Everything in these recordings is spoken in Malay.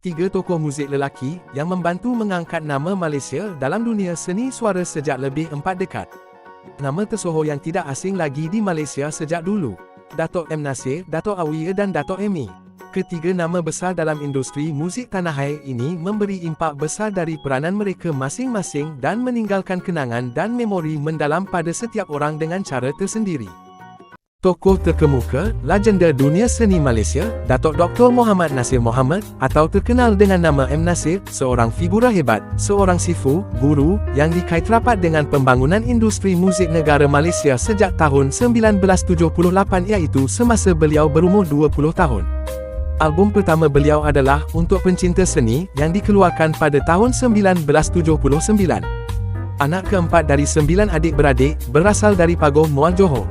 Tiga tokoh muzik lelaki yang membantu mengangkat nama Malaysia dalam dunia seni suara sejak lebih 4 dekad. Nama tersohor yang tidak asing lagi di Malaysia sejak dulu. Dato' M. Nasir, Dato' Awiyah dan Dato' Amy. Ketiga nama besar dalam industri muzik tanah air ini memberi impak besar dari peranan mereka masing-masing dan meninggalkan kenangan dan memori mendalam pada setiap orang dengan cara tersendiri. Tokoh terkemuka, legenda dunia seni Malaysia, Dato' Dr. Mohammad Nasir Mohamad, atau terkenal dengan nama M. Nasir, seorang figura hebat, seorang sifu, guru, yang dikait rapat dengan pembangunan industri muzik negara Malaysia sejak tahun 1978 iaitu semasa beliau berumur 20 tahun. Album pertama beliau adalah Untuk Pencinta Seni yang dikeluarkan pada tahun 1979. Anak keempat dari 9 adik-beradik, berasal dari Pagoh Muar Johor.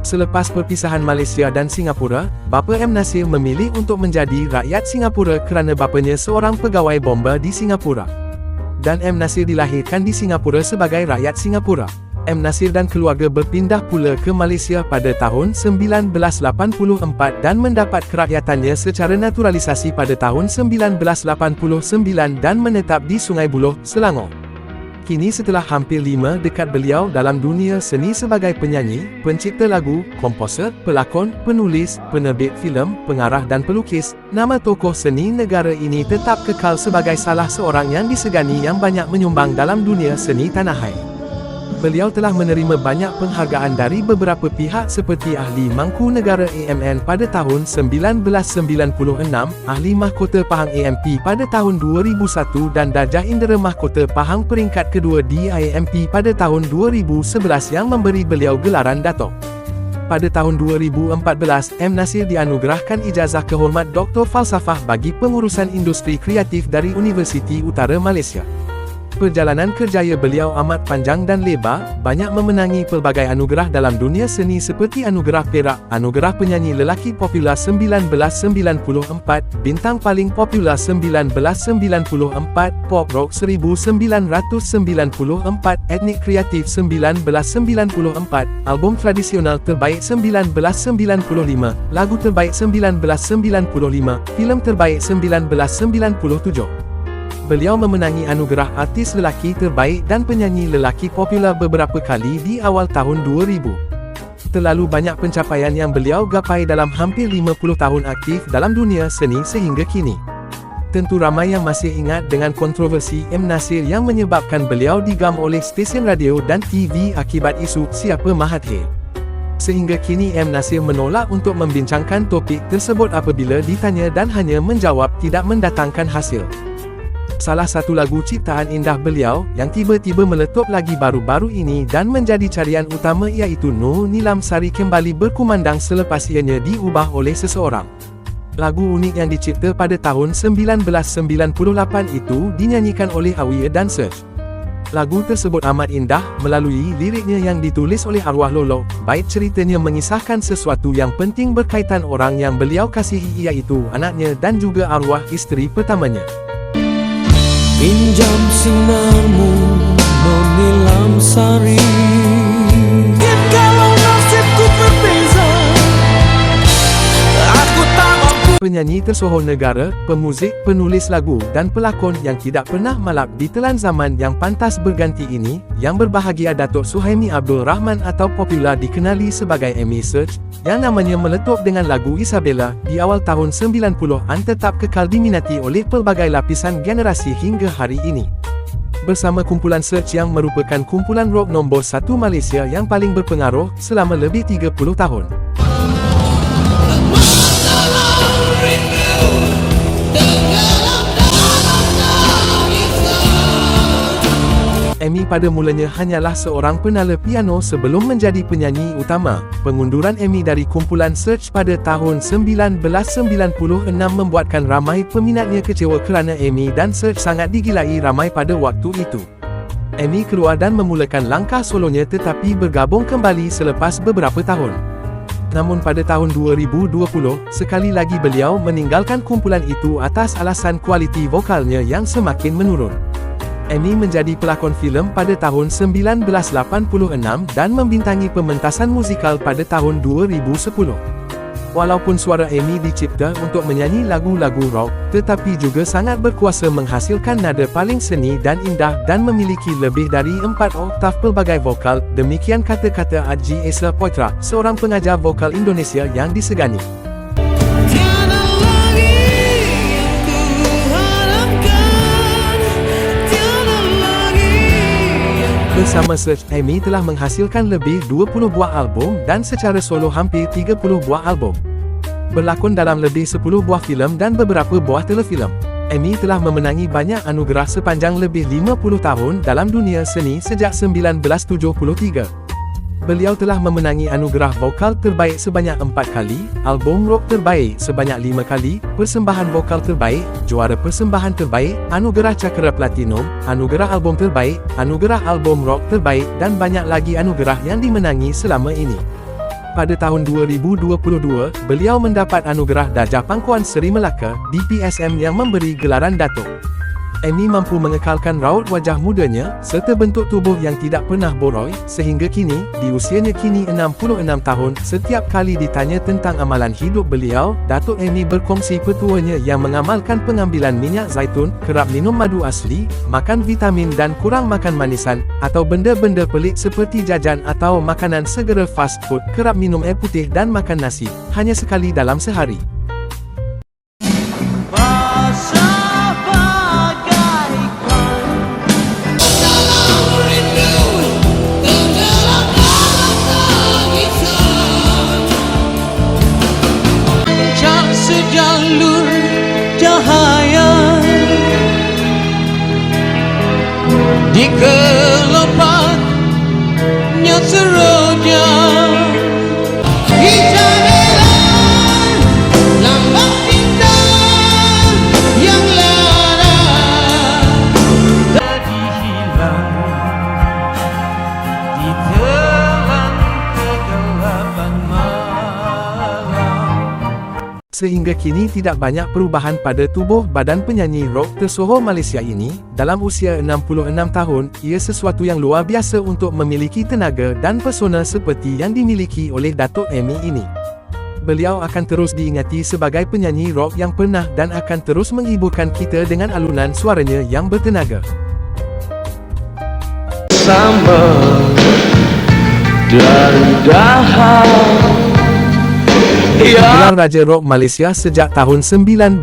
Selepas perpisahan Malaysia dan Singapura, bapa M. Nasir memilih untuk menjadi rakyat Singapura kerana bapanya seorang pegawai bomba di Singapura. Dan M. Nasir dilahirkan di Singapura sebagai rakyat Singapura. M. Nasir dan keluarga berpindah pula ke Malaysia pada tahun 1984 dan mendapat kerakyatannya secara naturalisasi pada tahun 1989 dan menetap di Sungai Buloh, Selangor. Kini setelah hampir 5 dekad beliau dalam dunia seni sebagai penyanyi, pencipta lagu, komposer, pelakon, penulis, penerbit filem, pengarah dan pelukis, nama tokoh seni negara ini tetap kekal sebagai salah seorang yang disegani yang banyak menyumbang dalam dunia seni tanah air. Beliau telah menerima banyak penghargaan dari beberapa pihak seperti Ahli Mangku Negara AMN pada tahun 1996, Ahli Mahkota Pahang AMP pada tahun 2001 dan Darjah Indera Mahkota Pahang peringkat kedua di IAMP pada tahun 2011 yang memberi beliau gelaran Dato'. Pada tahun 2014, M. Nasir dianugerahkan ijazah kehormat Doktor Falsafah bagi pengurusan industri kreatif dari Universiti Utara Malaysia. Perjalanan kerjaya beliau amat panjang dan lebar, banyak memenangi pelbagai anugerah dalam dunia seni seperti Anugerah Perak, Anugerah Penyanyi Lelaki Popular 1994, Bintang Paling Popular 1994, Pop Rock 1994, Etnik Kreatif 1994, Album Tradisional Terbaik 1995, Lagu Terbaik 1995, Filem Terbaik 1997. Beliau memenangi anugerah artis lelaki terbaik dan penyanyi lelaki popular beberapa kali di awal tahun 2000. Terlalu banyak pencapaian yang beliau gapai dalam hampir 50 tahun aktif dalam dunia seni sehingga kini. Tentu ramai yang masih ingat dengan kontroversi M. Nasir yang menyebabkan beliau digam oleh stesen radio dan TV akibat isu siapa Mahathir. Sehingga kini M. Nasir menolak untuk membincangkan topik tersebut apabila ditanya dan hanya menjawab tidak mendatangkan hasil. Salah satu lagu ciptaan indah beliau, yang tiba-tiba meletup lagi baru-baru ini dan menjadi carian utama iaitu Nur Nilam Sari kembali berkumandang selepas ianya diubah oleh seseorang. Lagu unik yang dicipta pada tahun 1998 itu dinyanyikan oleh Awiyah dan Serge. Lagu tersebut amat indah, melalui liriknya yang ditulis oleh arwah Lolo, bait ceritanya mengisahkan sesuatu yang penting berkaitan orang yang beliau kasihi iaitu anaknya dan juga arwah isteri pertamanya. Pinjam sinarmu, Nur Nilam Sari. Kalau nasibku berbeza, aku tak mampu. Penyanyi tersohor negara, pemuzik, penulis lagu, dan pelakon yang tidak pernah malap ditelan zaman yang pantas berganti ini, yang berbahagia Datuk Suhaimi Abdul Rahman atau popular dikenali sebagai Amy Search, yang namanya meletup dengan lagu Isabella di awal tahun 90-an tetap kekal diminati oleh pelbagai lapisan generasi hingga hari ini. Bersama kumpulan Search yang merupakan kumpulan rock nombor 1 Malaysia yang paling berpengaruh selama lebih 30 tahun. Amy pada mulanya hanyalah seorang penala piano sebelum menjadi penyanyi utama. Pengunduran Amy dari kumpulan Search pada tahun 1996 membuatkan ramai peminatnya kecewa kerana Amy dan Search sangat digilai ramai pada waktu itu. Amy keluar dan memulakan langkah solonya tetapi bergabung kembali selepas beberapa tahun. Namun pada tahun 2020, sekali lagi beliau meninggalkan kumpulan itu atas alasan kualiti vokalnya yang semakin menurun. Amy menjadi pelakon filem pada tahun 1986 dan membintangi pementasan musikal pada tahun 2010. Walaupun suara Amy dicipta untuk menyanyi lagu-lagu rock, tetapi juga sangat berkuasa menghasilkan nada paling seni dan indah dan memiliki lebih dari 4 oktav pelbagai vokal, demikian kata-kata Adji Esa Poitra, seorang pengajar vokal Indonesia yang disegani. Tiada lagi yang ku harapkan, tiada lagi yang Bersama Search, Amy telah menghasilkan lebih 20 buah album dan secara solo hampir 30 buah album. Berlakon dalam lebih 10 buah filem dan beberapa buah telefilm. Amy telah memenangi banyak anugerah sepanjang lebih 50 tahun dalam dunia seni sejak 1973. Beliau telah memenangi anugerah vokal terbaik sebanyak 4 kali, album rock terbaik sebanyak 5 kali, persembahan vokal terbaik, juara persembahan terbaik, anugerah cakera platinum, anugerah album terbaik, anugerah album rock terbaik dan banyak lagi anugerah yang dimenangi selama ini. Pada tahun 2022, beliau mendapat anugerah Darjah Pangkuan Seri Melaka, DPSM yang memberi gelaran Datuk. Amy mampu mengekalkan raut wajah mudanya, serta bentuk tubuh yang tidak pernah boroi, sehingga kini, di usianya kini 66 tahun, setiap kali ditanya tentang amalan hidup beliau, Datuk Amy berkongsi petuanya yang mengamalkan pengambilan minyak zaitun, kerap minum madu asli, makan vitamin dan kurang makan manisan, atau benda-benda pelik seperti jajan atau makanan segera fast food, kerap minum air putih dan makan nasi, hanya sekali dalam sehari. sejalur cahaya di kelopaknya seroja hijaran lambang cinta yang lara tadi hilang di telan kegelapan malam. Sehingga kini tidak banyak perubahan pada tubuh badan penyanyi rock tersohor Malaysia ini. Dalam usia 66 tahun, ia sesuatu yang luar biasa untuk memiliki tenaga dan pesona seperti yang dimiliki oleh Datuk Amy ini. Beliau akan terus diingati sebagai penyanyi rock yang pernah dan akan terus menghiburkan kita dengan alunan suaranya yang bertenaga. Sama dari dahar Gelar Raja Rock Malaysia sejak tahun 1985,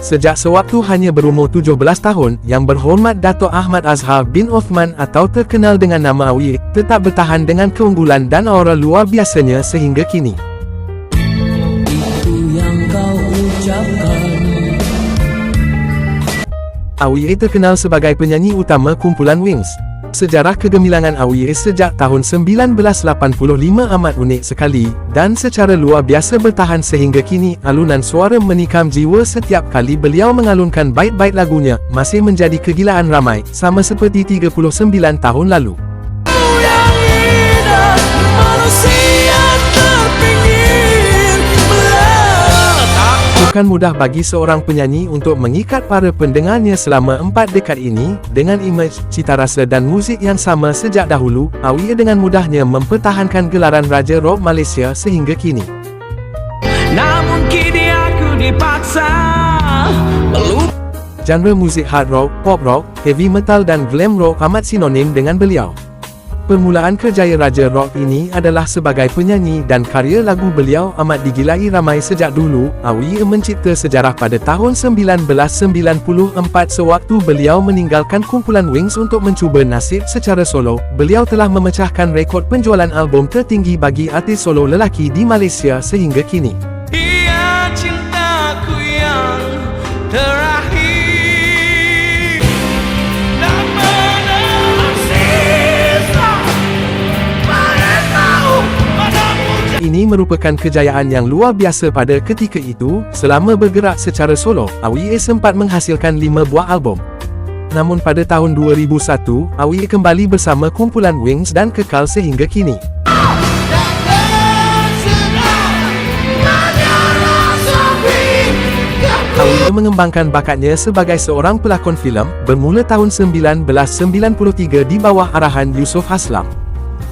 sejak sewaktu hanya berumur 17 tahun, yang berhormat Dato' Ahmad Azhar bin Othman atau terkenal dengan nama Awi, tetap bertahan dengan keunggulan dan aura luar biasanya sehingga kini. itu yang kau ucapkan. Awi terkenal sebagai penyanyi utama kumpulan Wings. Sejarah kegemilangan Awi sejak tahun 1985 amat unik sekali, dan secara luar biasa bertahan sehingga kini. Alunan suara menikam jiwa setiap kali beliau mengalunkan bait-bait lagunya, masih menjadi kegilaan ramai, sama seperti 39 tahun lalu. Yang indah manusia terpinggir meletak. Bukan mudah bagi seorang penyanyi untuk mengikat para pendengarnya selama 4 dekad ini, dengan imej, cita rasa dan muzik yang sama sejak dahulu. Awi dengan mudahnya mempertahankan gelaran Raja Rock Malaysia sehingga kini. Namun kini aku dipaksa melupakan. Genre muzik hard rock, pop rock, heavy metal dan glam rock amat sinonim dengan beliau. Permulaan kerjaya Raja Rock ini adalah sebagai penyanyi dan karya lagu beliau amat digilai ramai sejak dulu. Awi mencipta sejarah pada tahun 1994 sewaktu beliau meninggalkan kumpulan Wings untuk mencuba nasib secara solo. Beliau telah memecahkan rekod penjualan album tertinggi bagi artis solo lelaki di Malaysia sehingga kini. Ia cintaku yang terakhir. Tak pernah sisa. Mana tahu padamu. Ini merupakan kejayaan yang luar biasa pada ketika itu. Selama bergerak secara solo, Awi sempat menghasilkan 5 buah album. Namun pada tahun 2001, Awi kembali bersama kumpulan Wings dan kekal sehingga kini. Awi mengembangkan bakatnya sebagai seorang pelakon filem, bermula tahun 1993 di bawah arahan Yusof Haslam.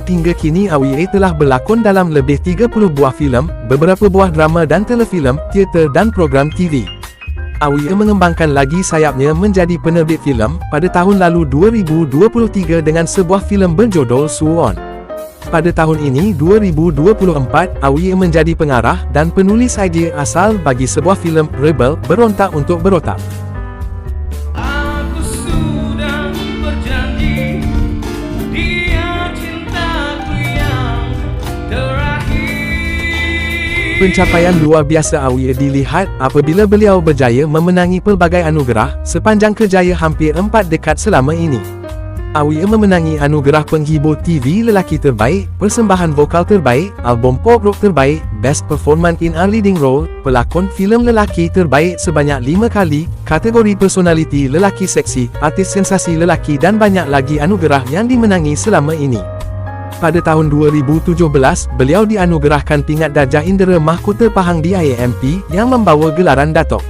Hingga kini Awie telah berlakon dalam lebih 30 buah filem, beberapa buah drama dan telefilem, teater dan program TV. Awie mengembangkan lagi sayapnya menjadi penerbit filem pada tahun lalu 2023 dengan sebuah filem berjudul Suwon. Pada tahun ini 2024, Awie menjadi pengarah dan penulis idea asal bagi sebuah filem Rebel Berontak untuk Berotak. Aku sudah berjanji, dia cintaku yang terakhir. Pencapaian luar biasa Awie dilihat apabila beliau berjaya memenangi pelbagai anugerah sepanjang kerjaya hampir 4 dekad selama ini. Awie memenangi anugerah penghibur TV lelaki terbaik, persembahan vokal terbaik, album pop rock terbaik, best performance in a leading role, pelakon filem lelaki terbaik sebanyak 5 kali, kategori personaliti lelaki seksi, artis sensasi lelaki dan banyak lagi anugerah yang dimenangi selama ini. Pada tahun 2017, beliau dianugerahkan pingat Darjah Indera Mahkota Pahang di IAMP yang membawa gelaran Datuk.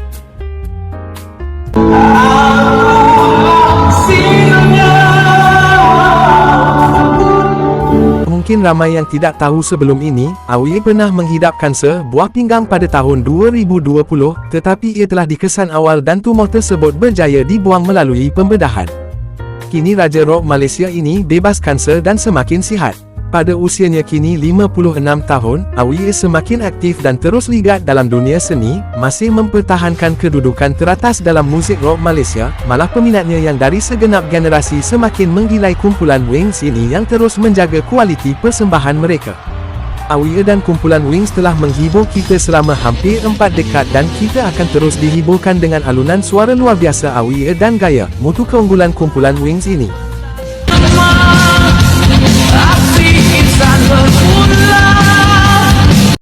Mungkin ramai yang tidak tahu sebelum ini, Awie pernah menghidap kanser buah pinggang pada tahun 2020, tetapi ia telah dikesan awal dan tumor tersebut berjaya dibuang melalui pembedahan. Kini Raja Rock Malaysia ini bebas kanser dan semakin sihat. Pada usianya kini 56 tahun, Awie semakin aktif dan terus ligat dalam dunia seni, masih mempertahankan kedudukan teratas dalam muzik rock Malaysia, malah peminatnya yang dari segenap generasi semakin menggilai kumpulan Wings ini yang terus menjaga kualiti persembahan mereka. Awie dan kumpulan Wings telah menghibur kita selama hampir 4 dekad dan kita akan terus dihiburkan dengan alunan suara luar biasa Awie dan gaya, mutu keunggulan kumpulan Wings ini.